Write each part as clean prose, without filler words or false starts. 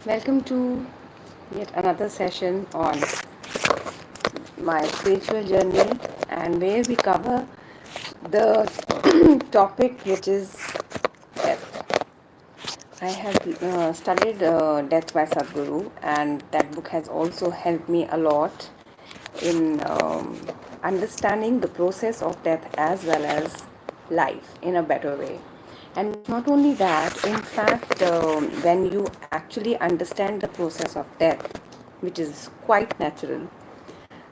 Welcome to yet another session on my spiritual journey, and where we cover the topic which is death. I have studied Death by Sadhguru, and that book has also helped me a lot in understanding the process of death as well as life in a better way. And not only that, in fact, when you actually understand the process of death, which is quite natural,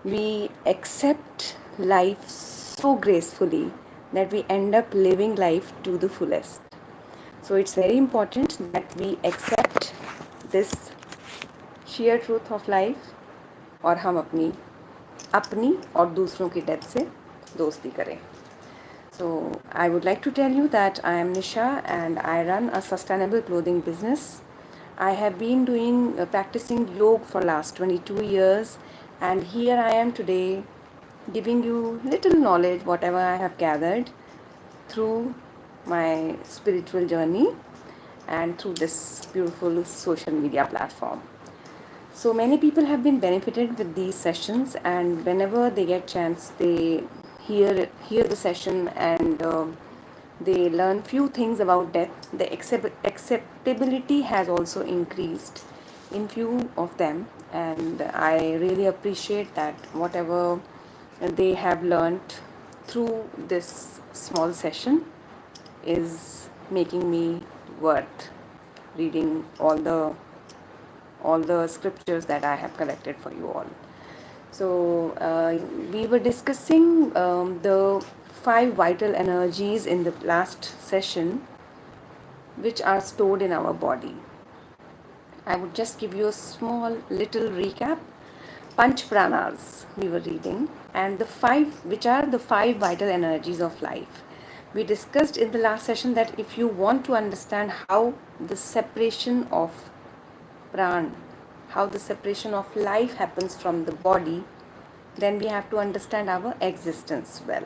we accept life so gracefully that we end up living life to the fullest. So it's very important that we accept this sheer truth of life, और हम अपनी अपनी और दूसरों की death से दोस्ती करें. So I would like to tell you that I am Nisha and I run a sustainable clothing business. I have been practicing yoga for last 22 years, and here I am today giving you little knowledge whatever I have gathered through my spiritual journey and through this beautiful social media platform. So many people have been benefited with these sessions, and whenever they get chance, they hear the session and they learn few things about death. The acceptability has also increased in few of them, and I really appreciate that whatever they have learned through this small session is making me worth reading all the scriptures that I have collected for you all. So we were discussing the 5 vital energies in the last session, which are stored in our body. I would just give you a small little recap. Panch pranas we were reading, and the five, which are the 5 vital energies of life. We discussed in the last session that if you want to understand how the separation of pran, how the separation of life happens from the body, then we have to understand our existence well.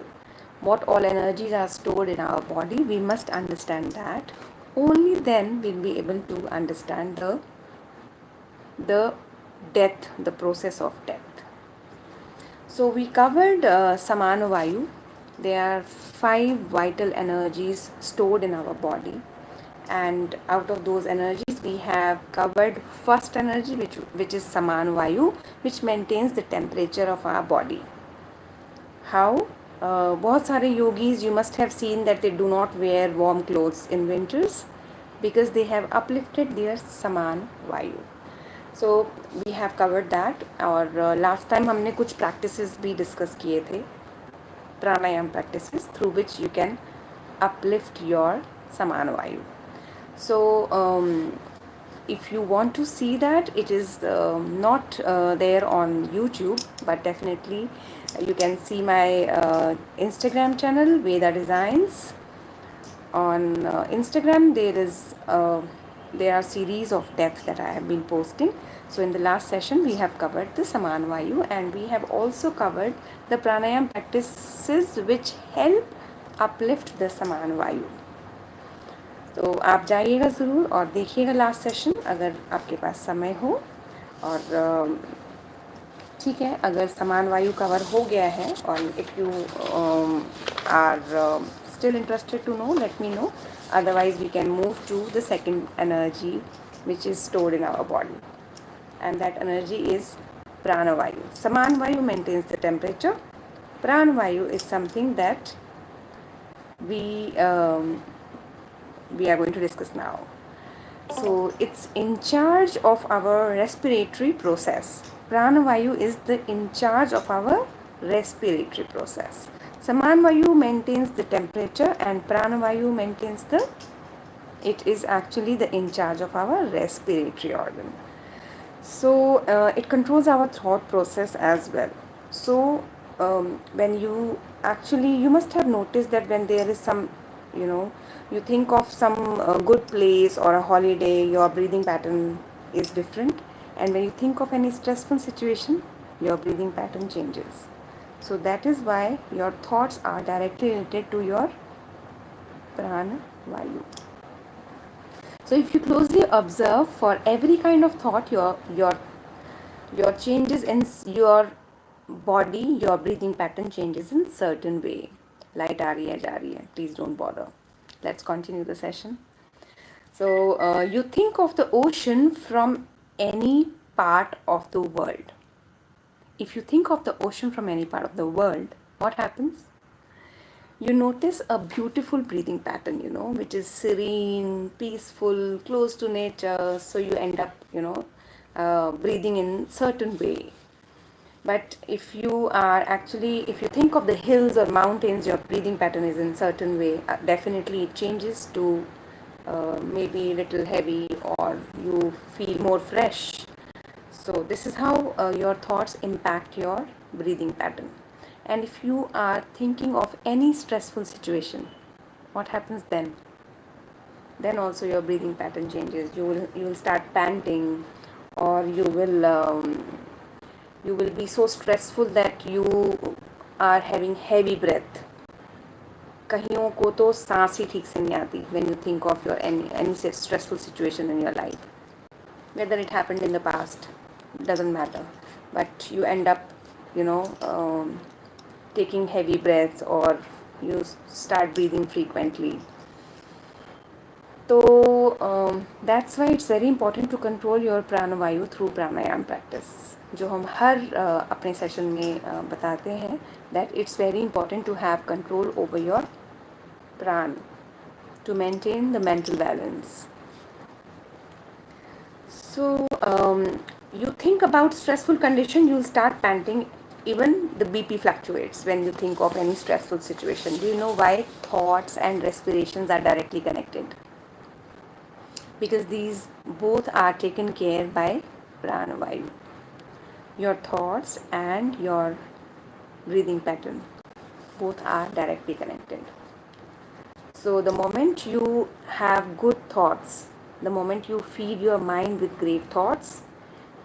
What all energies are stored in our body, we must understand that. Only then we'll be able to understand the death, the process of death. So we covered Samana Vayu. There are 5 vital energies stored in our body, and out of those energies we have covered first energy, which is Saman Vayu, which maintains the temperature of our body. How? बहुत सारे yogis, you must have seen that they do not wear warm clothes in winters because they have uplifted their Saman Vayu. So we have covered that. और last time हमने कुछ practices भी discuss किए थे, pranayam practices through which you can uplift your Saman Vayu. So if you want to see that, it is not there on YouTube, but definitely you can see my Instagram channel, Veda Designs. On Instagram there are series of deaths that I have been posting. So in the last session we have covered the Saman Vayu, and we have also covered the pranayam practices which help uplift the Saman Vayu. तो आप जाइएगा ज़रूर और देखिएगा last session अगर आपके पास समय हो. और ठीक है, अगर समान वायु कवर हो गया है और if you are still interested to know, let me know. Otherwise we can move to the second energy which is stored in our body, and that energy is prana vayu. Saman vayu maintains the temperature. Prana vayu is something that we are going to discuss now. So it's in charge of our respiratory process. Pranavayu is the in charge of our respiratory process. Samanvayu maintains the temperature and Pranavayu maintains it is actually the in charge of our respiratory organ. So it controls our thought process as well. So when you must have noticed that when there is some, you think of some good place or a holiday, your breathing pattern is different, and when you think of any stressful situation, your breathing pattern changes. So that is why your thoughts are directly related to your prana vayu. So if you closely observe, for every kind of thought, your changes in your body, your breathing pattern changes in certain way. Light aa rahi hai, ja rahi hai. Please don't bother. Let's continue the session. So you think of the ocean from any part of the world. If you think of the ocean from any part of the world, what happens? You notice a beautiful breathing pattern, which is serene, peaceful, close to nature. So you end up, breathing in certain way. But if you think of the hills or mountains, your breathing pattern is in certain way. Definitely it changes to maybe a little heavy, or you feel more fresh. So this is how your thoughts impact your breathing pattern. And if you are thinking of any stressful situation, what happens then? Then also your breathing pattern changes. You will start panting, or you will be so stressful that you are having heavy breath. कहियों को तो सांस ही ठीक से नहीं आती when you think of your any stressful situation in your life. Whether it happened in the past, doesn't matter. But you end up, taking heavy breaths, or you start breathing frequently. So that's why it's very important to control your pranavayu through pranayam practice, जो हम हर अपने session में बताते हैं, that it's very important to have control over your pran to maintain the mental balance. So you think about stressful condition, you'll start panting. Even the BP fluctuates when you think of any stressful situation. Do you know why thoughts and respirations are directly connected? Because these both are taken care by pranavayu. Your thoughts and your breathing pattern both are directly connected. So the moment you have good thoughts, the moment you feed your mind with great thoughts,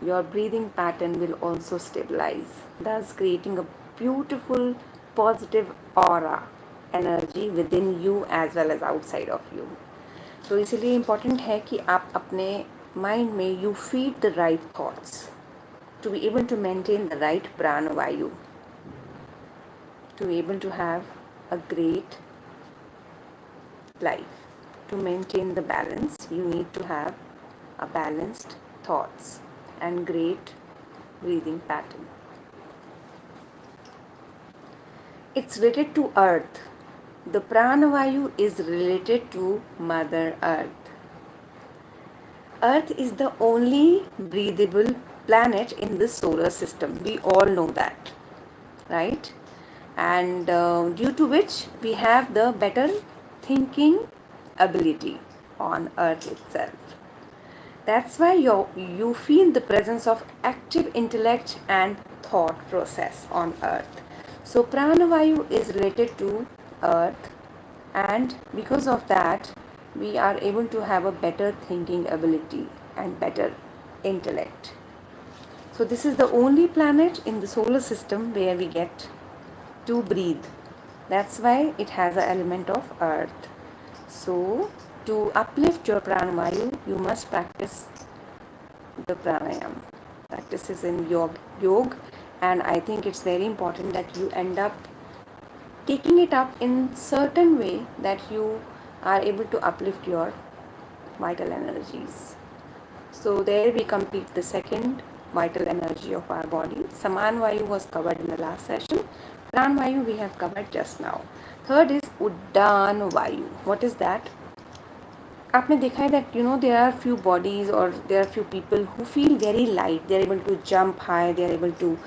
your breathing pattern will also stabilize, thus creating a beautiful positive aura, energy within you as well as outside of you. तो इसलिए important है कि आप अपने mind में you feed the right thoughts to be able to maintain the right pranavayu, to be able to have a great life. To maintain the balance, you need to have a balanced thoughts and great breathing pattern. It's related to earth. The pranavayu is related to Mother Earth. Earth is the only breathable planet in the solar system. We all know that, right? And due to which we have the better thinking ability on Earth itself. That's why you feel the presence of active intellect and thought process on Earth. So pranavayu is related to Earth, and because of that we are able to have a better thinking ability and better intellect. So this is the only planet in the solar system where we get to breathe. That's why it has an element of earth. So to uplift your pranavayu, you must practice the pranayam. Practice is in yoga, and I think it's very important that you end up taking it up in certain way that you are able to uplift your vital energies. So there we complete the second vital energy of our body. Saman Vayu was covered in the last session. Pran Vayu we have covered just now. Third is Uddan Vayu. What is that? आपने देखा है that there are few bodies, or there are few people who feel very light. They are able to jump high. They are able to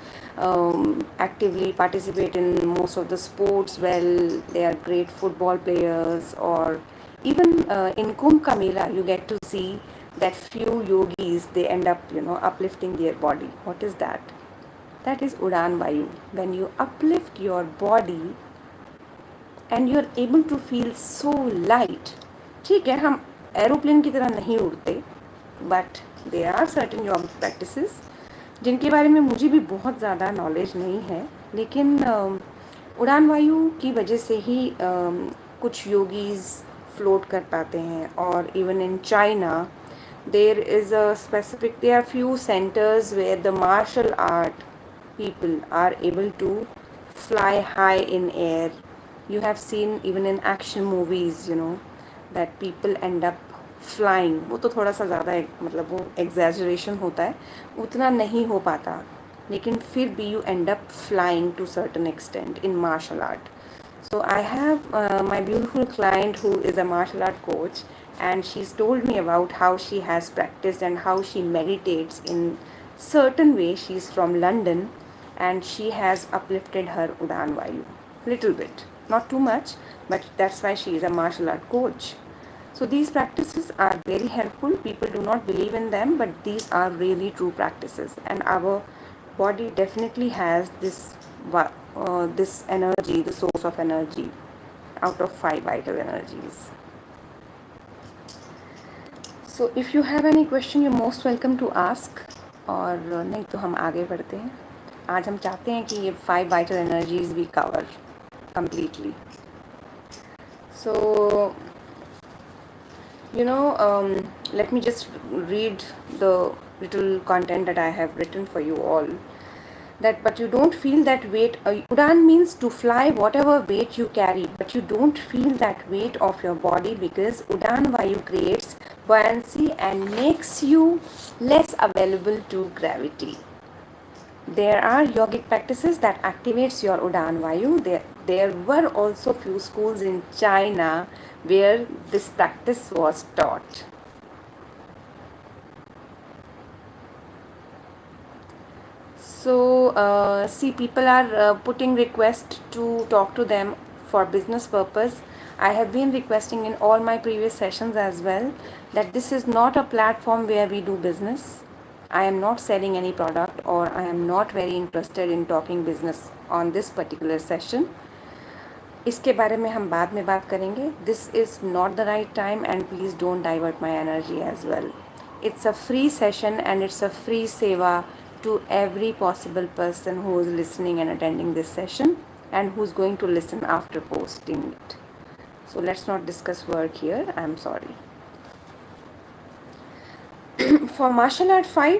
actively participate in most of the sports. Well, they are great football players, or even in Kumbh Ka Mela you get to see that few yogis, they end up uplifting their body. What is that? That is Udan Vayu. When you uplift your body and you are able to feel so light. ठीक है, हम aeroplane की तरह नहीं उड़ते, but there are certain yoga practices जिनके बारे में मुझे भी बहुत ज़्यादा नॉलेज नहीं है, लेकिन उड़ान वायु की वजह से ही कुछ योगीज़ float कर पाते हैं. Or even in China, there is a specific, there are few centers where the martial art people are able to fly high in air. You have seen even in action movies, you know, that people end up flying. वो तो थोड़ा सा ज़्यादा मतलब वो exaggeration होता है, उतना नहीं हो पाता, लेकिन फिर भी you end up flying to certain extent in martial art. So I have my beautiful client who is a martial art coach, and she's told me about how she has practiced and how she meditates in certain way. She's from London, and she has uplifted her Udan Vayu little bit, not too much, but that's why she is a martial art coach. So these practices are very helpful. People do not believe in them, but these are really true practices, and our body definitely has this energy, the source of energy, out of 5 vital energies. So if you have any question, you're most welcome to ask. और नहीं तो हम आगे बढ़ते हैं. आज हम चाहते हैं कि ये 5 vital energies we cover completely. So you know, let me just read the little content that I have written for you all. That, but you don't feel that weight. Udan means to fly whatever weight you carry, but you don't feel that weight of your body, because Udan Vayu creates buoyancy and makes you less available to gravity. There are yogic practices that activates your Udan Vayu. There were also few schools in China where this practice was taught. So see, people are putting request to talk to them for business purpose. I have been requesting in all my previous sessions as well that this is not a platform where we do business. I am not selling any product, or I am not very interested in talking business on this particular session. इसके बारे में हम बाद में बात करेंगे. This is not the right time, and please don't divert my energy as well. It's a free session and it's a free seva to every possible person who is listening and attending this session, and who's going to listen after posting it. So let's not discuss work here. I'm sorry. For martial art fights,